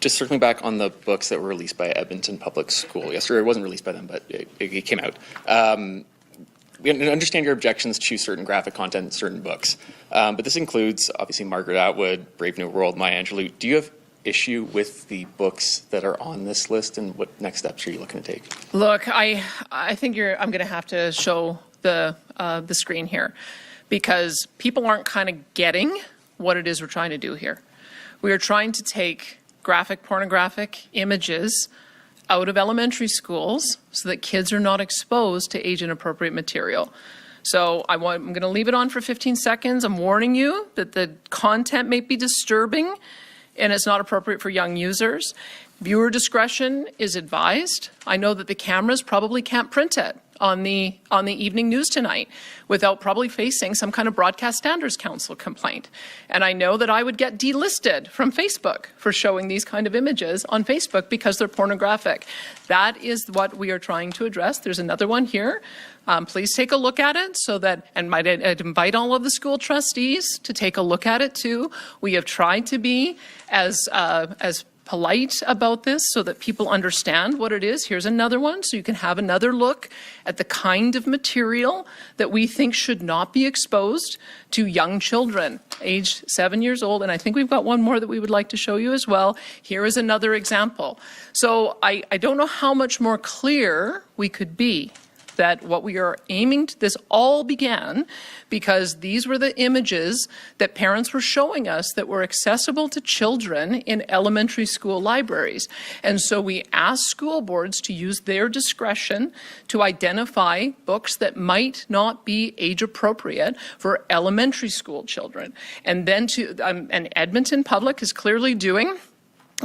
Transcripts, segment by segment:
Just circling back on the books that were released by Edmonton Public School yesterday. It wasn't released by them, but it came out. We understand your objections to certain graphic content in certain books, but this includes, obviously, Margaret Atwood, Brave New World, Maya Angelou. Do you have issue with the books that are on this list, and what next steps are you looking to take? Look, I think I'm going to have to show the screen here, because people aren't kind of getting what it is we're trying to do here. We are trying to take graphic pornographic images out of elementary schools so that kids are not exposed to age-inappropriate material. So I'm going to leave it on for 15 seconds. I'm warning you that the content may be disturbing and it's not appropriate for young users. Viewer discretion is advised. I know that the cameras probably can't print it on the evening news tonight without probably facing some kind of Broadcast Standards Council complaint. And I know that I would get delisted from Facebook for showing these kind of images on Facebook because they're pornographic. That is what we are trying to address. There's another one here. Please take a look at it so that, and I'd invite all of the school trustees to take a look at it too. We have tried to be as polite about this so that people understand what it is. Here's another one so you can have another look at the kind of material that we think should not be exposed to young children aged 7 years old. And I think we've got one more that we would like to show you as well. Here is another example. So I don't know how much more clear we could be that what we are aiming to, this all began because these were the images that parents were showing us that were accessible to children in elementary school libraries. And so we asked school boards to use their discretion to identify books that might not be age appropriate for elementary school children. And then and Edmonton Public is clearly doing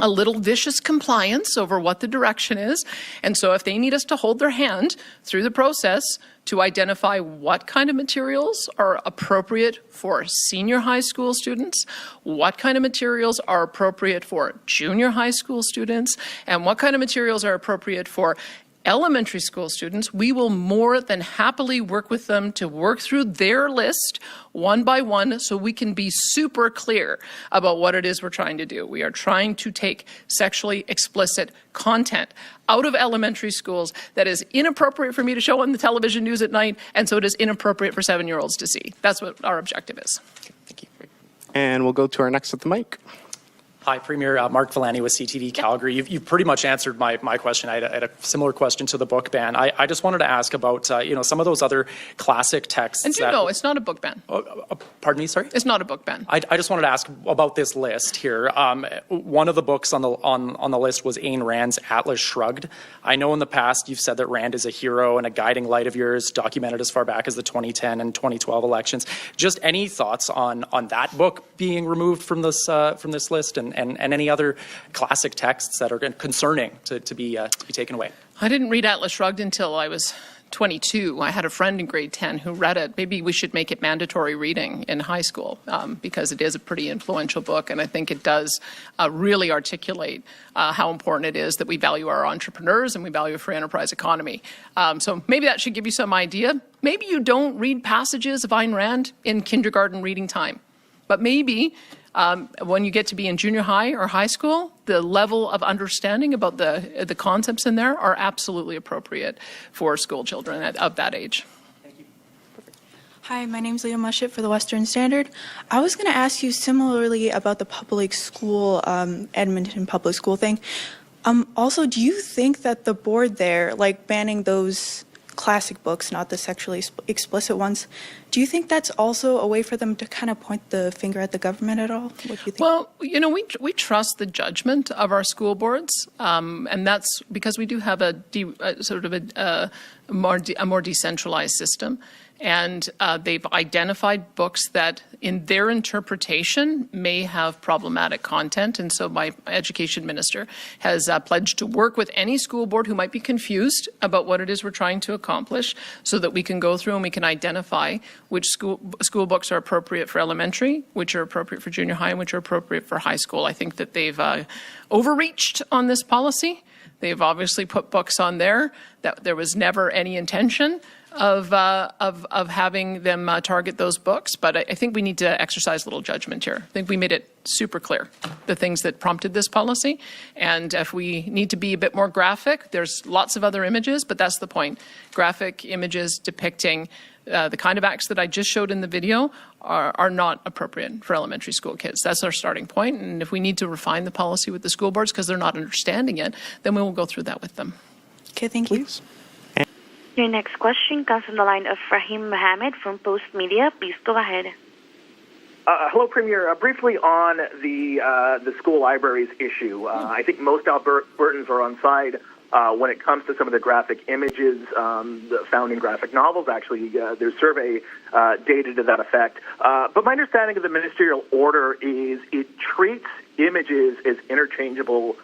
a little vicious compliance over what the direction is. And so if they need us to hold their hand through the process to identify what kind of materials are appropriate for senior high school students, what kind of materials are appropriate for junior high school students, and what kind of materials are appropriate for elementary school students, we will more than happily work with them to work through their list one by one so we can be super clear about what it is we're trying to do. We are trying to take sexually explicit content out of elementary schools that is inappropriate for me to show on the television news at night, and so it is inappropriate for 7-year-olds to see. That's what our objective is. Okay, thank you. And we'll go to our next at the mic. Hi, Premier. Mark Villani with CTV Calgary. You've pretty much answered my question. I had a similar question to the book ban. I just wanted to ask about, some of those other classic texts. And no, it's not a book ban. Pardon me, sorry? It's not a book ban. I just wanted to ask about this list here. One of the books on the list was Ayn Rand's Atlas Shrugged. I know in the past you've said that Rand is a hero and a guiding light of yours, documented as far back as the 2010 and 2012 elections. Just any thoughts on that book being removed from this list and any other classic texts that are concerning to be taken away? I didn't read Atlas Shrugged until I was 22. I had a friend in grade 10 who read it. Maybe we should make it mandatory reading in high school because it is a pretty influential book, and I think it does really articulate how important it is that we value our entrepreneurs and we value a free enterprise economy. So maybe that should give you some idea. Maybe you don't read passages of Ayn Rand in kindergarten reading time, but maybe when you get to be in junior high or high school, the level of understanding about the concepts in there are absolutely appropriate for school children of that age. Thank you. Perfect. Hi, my name's Leah Mushett for the Western Standard. I was going to ask you similarly about the public school, Edmonton public school thing. Also, do you think that the board there, like banning those classic books, not the sexually explicit ones, do you think that's also a way for them to kind of point the finger at the government at all? What do you think? Well, we trust the judgment of our school boards, and that's because we do have a more decentralized system. And they've identified books that, in their interpretation, may have problematic content. And so my education minister has pledged to work with any school board who might be confused about what it is we're trying to accomplish so that we can go through and we can identify which school books are appropriate for elementary, which are appropriate for junior high, and which are appropriate for high school. I think that they've overreached on this policy. They've obviously put books on there that there was never any intention of having them target those books, but I think we need to exercise a little judgment here. I think we made it super clear, the things that prompted this policy, and if we need to be a bit more graphic, there's lots of other images, but that's the point. Graphic images depicting the kind of acts that I just showed in the video are not appropriate for elementary school kids. That's our starting point, and if we need to refine the policy with the school boards because they're not understanding it, then we will go through that with them. Okay, thank you. Please. Your next question comes from the line of Rahim Mohammed from Post Media. Please go ahead. Hello, Premier. Briefly on the school libraries issue. I think most Albertans are on side when it comes to some of the graphic images, the founding graphic novels. Actually, there's survey data to that effect. But my understanding of the ministerial order is it treats images as interchangeable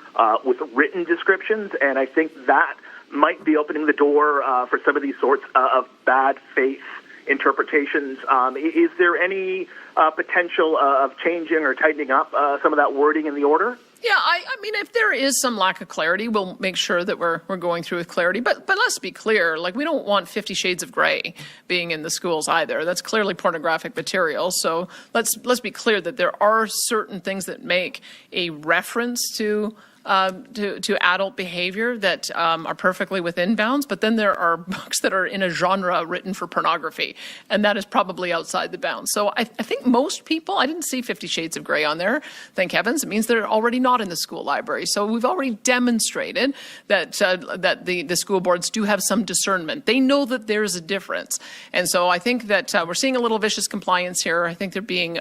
with written descriptions, and I think that might be opening the door for some of these sorts of bad faith interpretations. Is there any potential of changing or tightening up some of that wording in the order? Yeah, I mean, if there is some lack of clarity, we'll make sure that we're going through with clarity. But let's be clear, like, we don't want 50 Shades of Grey being in the schools either. That's clearly pornographic material. So let's be clear that there are certain things that make a reference to adult behavior that are perfectly within bounds, but then there are books that are in a genre written for pornography, and that is probably outside the bounds. So I think most people, I didn't see 50 Shades of Grey on there, thank heavens. It means they're already not in the school library. So we've already demonstrated that the school boards do have some discernment. They know that there's a difference. And so I think that we're seeing a little vicious compliance here. I think they're being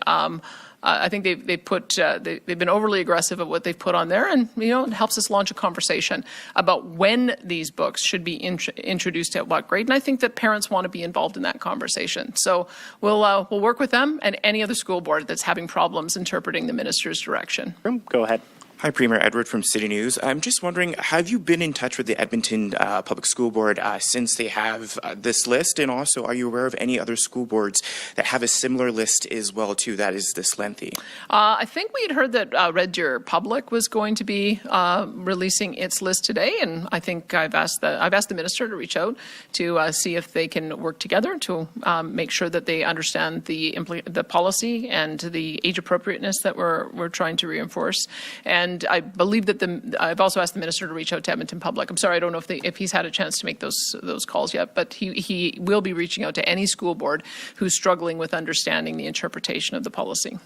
I think they've been overly aggressive at what they've put on there, and it helps us launch a conversation about when these books should be introduced at what grade. And I think that parents want to be involved in that conversation. So we'll work with them and any other school board that's having problems interpreting the minister's direction. Go ahead. Hi, Premier Edward from City News. I'm just wondering, have you been in touch with the Edmonton Public School Board since they have this list? And also, are you aware of any other school boards that have a similar list as well, too, that is this lengthy? I think we had heard that Red Deer Public was going to be releasing its list today, and I think I've asked the minister to reach out to see if they can work together to make sure that they understand the policy and the age appropriateness that we're trying to reinforce. And I believe that I've also asked the minister to reach out to Edmonton Public. I'm sorry, I don't know if he's had a chance to make those calls yet, but he will be reaching out to any school board who's struggling with understanding the interpretation of the policy.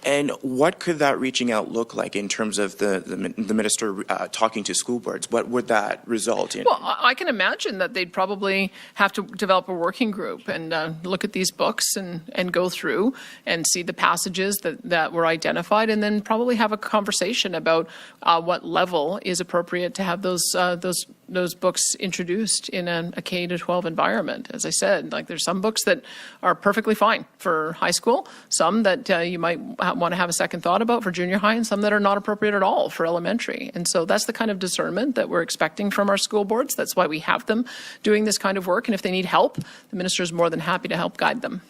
And what could that reaching out look like in terms of the minister talking to school boards? What would that result in? Well, I can imagine that they'd probably have to develop a working group and look at these books and go through and see the passages that were identified, and then probably have a conversation about what level is appropriate to have those books introduced in a K-12 environment. As I said, like, there's some books that are perfectly fine for high school, some that you might want to have a second thought about for junior high, and some that are not appropriate at all for elementary. And so that's the kind of discernment that we're expecting from our school boards. That's why we have them doing this kind of work. And if they need help, the minister is more than happy to help guide them.